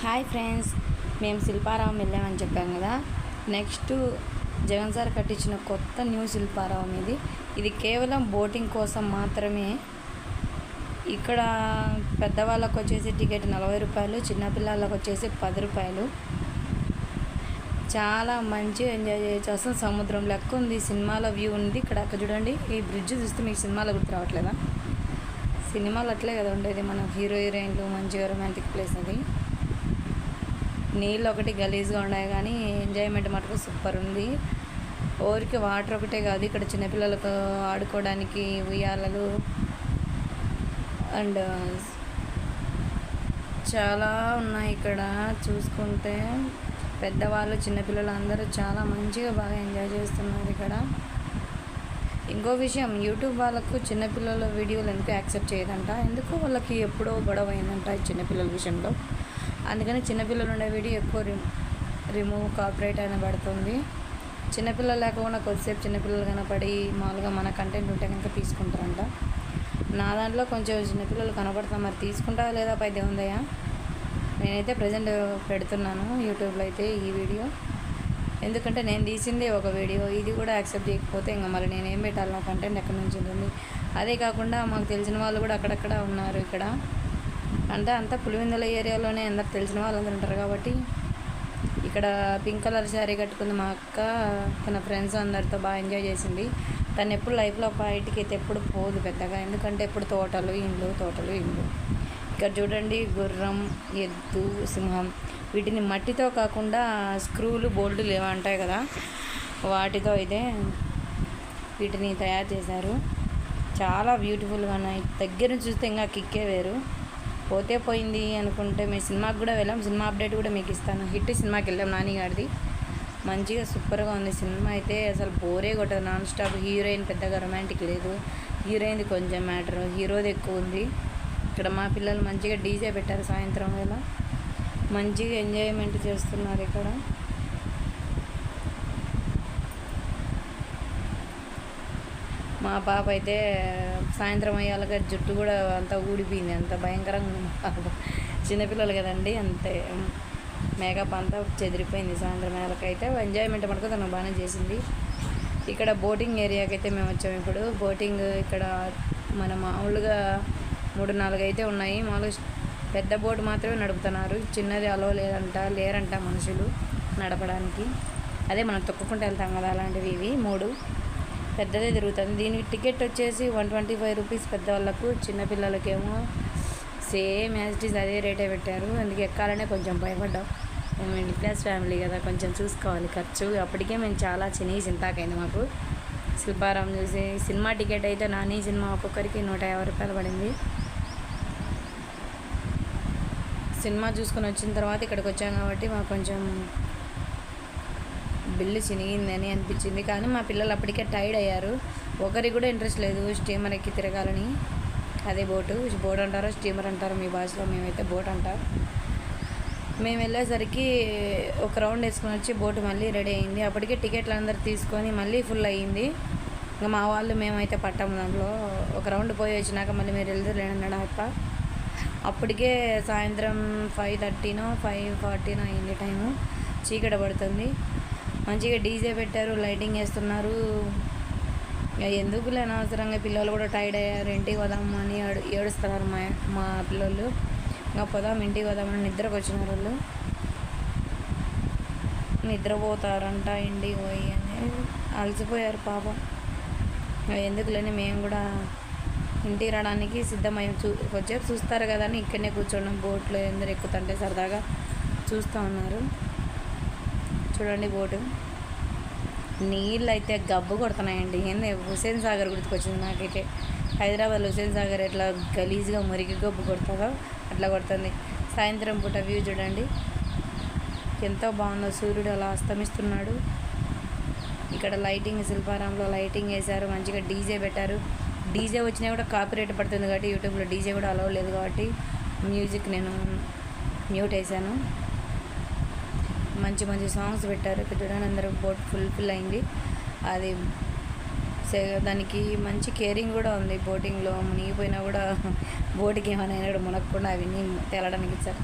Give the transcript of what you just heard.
Hi friends, మేము శిల్పారావం వెళ్ళామని చెప్పాం కదా. నెక్స్ట్ జగన్ సార్ కట్టించిన కొత్త న్యూ శిల్పారావం ఇది కేవలం బోటింగ్ కోసం మాత్రమే. ఇక్కడ పెద్దవాళ్ళకు వచ్చేసి టికెట్ 40 రూపాయలు, చిన్నపిల్లలకు వచ్చేసి 10 రూపాయలు. చాలా మంచిగా ఎంజాయ్ చేయొచ్చు. అసలు సముద్రం లెక్క ఉంది, సినిమాలో వ్యూ ఉంది. ఇక్కడ చూడండి, ఈ బ్రిడ్జ్ చూస్తే మీకు సినిమాలో గుర్తు రావట్లేదా? సినిమాలు అట్లే కదా ఉండేది, మన హీరోయిన్లు మంచిగా రొమాంటిక్ ప్లేస్ అది. నీళ్ళు ఒకటి గలీజ్గా ఉన్నాయి కానీ ఎంజాయ్మెంట్ మటుకు సూపర్ ఉంది. ఊరికి వాటర్ ఒకటే కాదు, ఇక్కడ చిన్నపిల్లలకు ఆడుకోవడానికి ఉయ్యాలలు అండ్ చాలా ఉన్నాయి. ఇక్కడ చూసుకుంటే పెద్దవాళ్ళు చిన్నపిల్లలు అందరూ చాలా మంచిగా బాగా ఎంజాయ్ చేస్తున్నారు ఇక్కడ. ఇంకో విషయం, యూట్యూబ్ వాళ్ళకు చిన్నపిల్లల వీడియోలు ఎందుకు యాక్సెప్ట్ చేయదంట, ఎందుకు వాళ్ళకి ఎప్పుడో గొడవ అయిందంట ఈ చిన్నపిల్లల విషయంలో. అందుకని చిన్నపిల్లలు ఉండే వీడియో ఎక్కువ రిమూవ్ కాపీరైట్ అయినా పడుతుంది. చిన్నపిల్లలు లేకుండా కొద్దిసేపు చిన్నపిల్లలు కనపడి మామూలుగా మన కంటెంట్ ఉంటే కనుక తీసుకుంటారంట. నా దాంట్లో కొంచెం చిన్నపిల్లలు కనపడతాం, మరి తీసుకుంటారా లేదా పైదే ఉందయ్యా. నేనైతే ప్రజెంట్ పెడుతున్నాను యూట్యూబ్లో అయితే ఈ వీడియో, ఎందుకంటే నేను తీసిందే ఒక వీడియో. ఇది కూడా యాక్సెప్ట్ చేయకపోతే ఇంకా మరి నేనేం పెట్టాలి, నా కంటెంట్ ఎక్కడి నుంచి ఉంటుంది. అదే కాకుండా మాకు తెలిసిన వాళ్ళు కూడా అక్కడక్కడ ఉన్నారు ఇక్కడ. అంటే అంతా పులివెందుల ఏరియాలోనే అందరు తెలిసిన వాళ్ళందరూ ఉంటారు కాబట్టి. ఇక్కడ పింక్ కలర్ శారీ కట్టుకుంది మా అక్క, తన ఫ్రెండ్స్ అందరితో బాగా ఎంజాయ్ చేసింది. తను ఎప్పుడు లైఫ్లో బయటికి అయితే ఎప్పుడు పోదు పెద్దగా, ఎందుకంటే ఎప్పుడు తోటలు ఇండ్లు. ఇక్కడ చూడండి, గుర్రం, ఎద్దు, సింహం, వీటిని మట్టితో కాకుండా స్క్రూలు బోల్టులు ఏమంటాయి కదా, వాటితో అయితే వీటిని తయారు చేశారు. చాలా బ్యూటిఫుల్గా ఉన్నాయి. దగ్గర నుంచి చూస్తే ఇంకా కిక్కే వేరు. పోతే పోయింది అనుకుంటే మేము సినిమాకి కూడా వెళ్ళాం, సినిమా అప్డేట్ కూడా మీకు ఇస్తాను. హిట్ సినిమాకి వెళ్ళాం, నాని గారిది. మంచిగా సూపర్గా ఉంది సినిమా అయితే, అసలు బోరే కొట్టదు, నాన్ స్టాప్. హీరోయిన్ పెద్దగా రొమాంటిక్ లేదు, హీరోయిన్ది కొంచెం మ్యాటర్, హీరోది ఎక్కువ ఉంది. ఇక్కడ మా పిల్లలు మంచిగా డీజే పెట్టారు, సాయంత్రం వేళ మంచిగా ఎంజాయ్మెంట్ చేస్తున్నారు ఇక్కడ. మా పాప అయితే సాయంత్రం అయ్యాక జుట్టు కూడా అంతా ఊడిపోయింది, అంత భయంకరంగా ఉంది. చిన్నపిల్లలు కదండి, అంతే మేకప్ అంతా చెదిరిపోయింది. సాయంత్రం అయ్యాకైతే ఎంజాయ్మెంట్ మటుకు తను బాగానే చేసింది. ఇక్కడ బోటింగ్ ఏరియాకి అయితే మేము వచ్చాము ఇప్పుడు. బోటింగ్ ఇక్కడ మన మామూలుగా 3-4 అయితే ఉన్నాయి. మామూలుగా పెద్ద బోటు మాత్రమే నడుపుతున్నారు, చిన్నది అలో లేరంట మనుషులు నడపడానికి. అదే మనం తొక్కుకుంటూ వెళ్తాం కదా, అలాంటివి ఇవి 3. పెద్దదే తిరుగుతుంది. దీనికి టికెట్ వచ్చేసి 125 రూపీస్ పెద్దవాళ్ళకు, చిన్నపిల్లలకేమో సేమ్ యాజ్ ఇట్ ఈస్ అదే రేటే పెట్టారు. అందుకే ఎక్కాలనే కొంచెం భయపడ్డాం. మేము మిడిల్ క్లాస్ ఫ్యామిలీ కదా, కొంచెం చూసుకోవాలి ఖర్చు. అప్పటికే మేము చాలా చింతాకైంది మాకు శిల్పారావం చూసి. సినిమా టికెట్ అయితే నాని సినిమా ఒక్కొక్కరికి 150 రూపాయలు పడింది. సినిమా చూసుకొని వచ్చిన తర్వాత ఇక్కడికి వచ్చాం కాబట్టి మాకు కొంచెం బిల్లు చినిగిందని అనిపించింది. కానీ మా పిల్లలు అప్పటికే టైర్డ్ అయ్యారు, ఒకరికి కూడా ఇంట్రెస్ట్ లేదు స్టీమర్ ఎక్కి తిరగాలని. అదే బోట్ అంటారో స్టీమర్ అంటారో మీ భాషలో, మేమైతే బోట్ అంటాం. మేము వెళ్ళేసరికి ఒక రౌండ్ వేసుకొని వచ్చి బోటు మళ్ళీ రెడీ అయింది. అప్పటికే టికెట్లు అందరు తీసుకొని మళ్ళీ ఫుల్ అయ్యింది. ఇంకా మా వాళ్ళు మేమైతే పట్టాము దాంట్లో. ఒక రౌండ్ పోయి వచ్చినాక మళ్ళీ మీరు వెళ్తారు అప్ప. అప్పటికే సాయంత్రం 5:30నో 5:40నో అయింది టైము, చీకట పడుతుంది. మంచిగా డీజే పెట్టారు, లైటింగ్ వేస్తున్నారు. ఎందుకులే అనవసరంగా, పిల్లలు కూడా టైర్డ్ అయ్యారు. ఇంటికి పోదామని ఏడుస్తున్నారు మా పిల్లలు. ఇంకా పోదాం ఇంటికి పోదామని నిద్రకు వచ్చినారు వాళ్ళు. నిద్రపోతారంట ఇంటికి పోయి అని అలసిపోయారు పాపం. ఎందుకులేని మేము కూడా ఇంటికి రావడానికి సిద్ధమయ్యాం. కొంచెంసేపు చూస్తారు కదా అని ఇక్కడనే కూర్చోండి, బోట్లో ఎందరు ఎక్కుతుంటే సరదాగా చూస్తూ ఉన్నారు. చూడండి బోటు, నీళ్ళు అయితే గబ్బు కొడుతున్నాయండి. ఏంది హుస్సేన్ సాగర్ గుర్తుకొచ్చింది నాకైతే. హైదరాబాద్లో హుస్సేన్ సాగర్ ఎట్లా గలీజ్గా మురికి గబ్బు కొడుతుందో అట్లా కొడుతుంది. సాయంత్రం పూట వ్యూ చూడండి ఎంతో బాగుందో, సూర్యుడు అలా అస్తమిస్తున్నాడు. ఇక్కడ లైటింగ్, శిల్పారాంలో లైటింగ్ వేశారు, మంచిగా డీజే పెట్టారు. డీజే వచ్చినా కూడా కాపీరైట్ పడుతుంది కాబట్టి యూట్యూబ్లో డీజే కూడా అలౌ లేదు కాబట్టి మ్యూజిక్ నేను మ్యూట్ వేసాను. మంచి సాంగ్స్ పెట్టారు. ఇక్కడ చూడండి, అందరూ బోట్ ఫుల్ అయింది. అది దానికి మంచి కేరింగ్ కూడా ఉంది. బోటింగ్లో మునిగిపోయినా కూడా బోటుకి ఏమైనా కూడా మునగకుండా అవన్నీ తేలడానికి ఇచ్చారు.